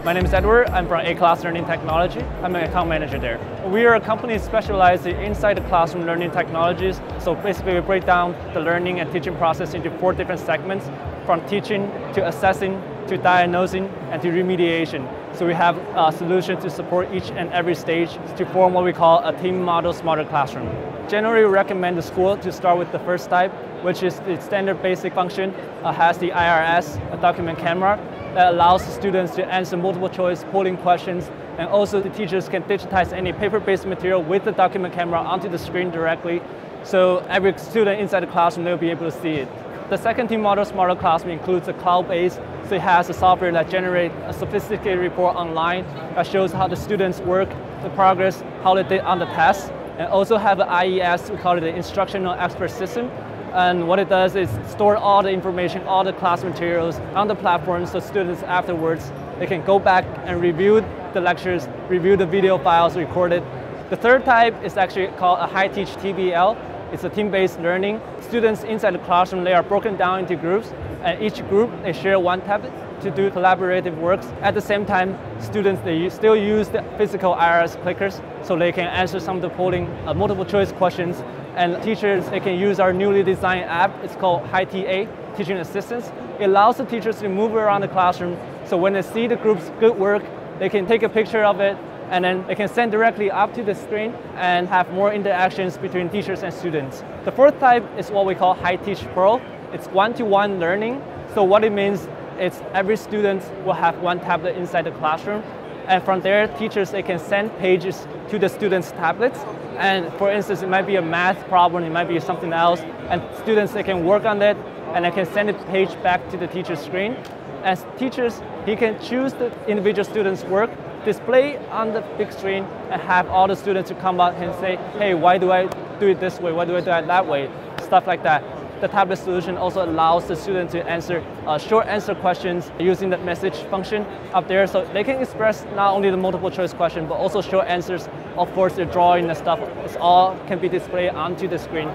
My name is Edward. I'm from A-Class Learning Technology. I'm an account manager there. We are a company specialized in inside the classroom learning technologies. So basically we break down the learning and teaching process into 4 different segments, from teaching to assessing to diagnosing and to remediation. So we have a solution to support each and every stage to form what we call a team model smarter classroom. Generally, we recommend the school to start with the first type, which is the standard basic function, has the IRS, a document camera, that allows the students to answer multiple choice polling questions, and also the teachers can digitize any paper-based material with the document camera onto the screen directly, so every student inside the classroom will be able to see it. The second team model smarter classroom includes a cloud-based, so it has a software that generates a sophisticated report online that shows how the students work, the progress, how they did on the test, and also have an IES, we call it the Instructional Expert System. And what it does is store all the information, all the class materials on the platform, so students afterwards, they can go back and review the lectures, review the video files recorded. The third type is actually called a High-Teach TBL. It's a team-based learning. Students inside the classroom, they are broken down into groups, and each group, they share one tablet to do collaborative works. At the same time, students, they still use the physical IRS clickers, so they can answer some of the polling multiple choice questions. And teachers, they can use our newly designed app. It's called HighTA, Teaching Assistance. It allows the teachers to move around the classroom, so when they see the group's good work, they can take a picture of it, and then they can send directly up to the screen and have more interactions between teachers and students. The fourth type is what we call High-Teach Pro. It's one-to-one learning. So what it means is every student will have one tablet inside the classroom, and from there, teachers, they can send pages to the students' tablets. And for instance, it might be a math problem, it might be something else, and students, they can work on it, and they can send the page back to the teacher's screen. As teachers, he can choose the individual student's work, display on the big screen, and have all the students to come up and say, hey, why do I do it this way? Why do I do it that way? Stuff like that. The tablet solution also allows the student to answer short answer questions using the message function up there, so they can express not only the multiple choice question, but also short answers. Of course, the drawing and stuff, it's all can be displayed onto the screen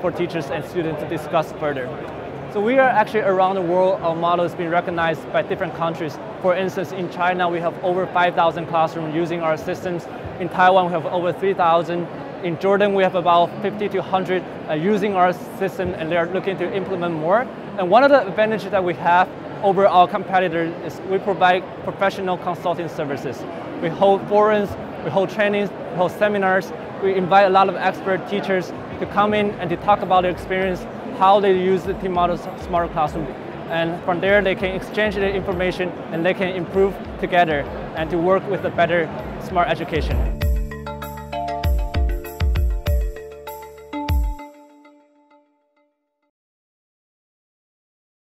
for teachers and students to discuss further. So we are actually around the world, our model has been recognized by different countries. For instance, in China, we have over 5,000 classrooms using our systems. In Taiwan, we have over 3,000. In Jordan, we have about 50 to 100 using our system, and they're looking to implement more. And one of the advantages that we have over our competitors is we provide professional consulting services. We hold forums, we hold trainings, we hold seminars. We invite a lot of expert teachers to come in and to talk about their experience, how they use the team model smarter classroom. And from there, they can exchange their information and they can improve together and to work with a better smart education.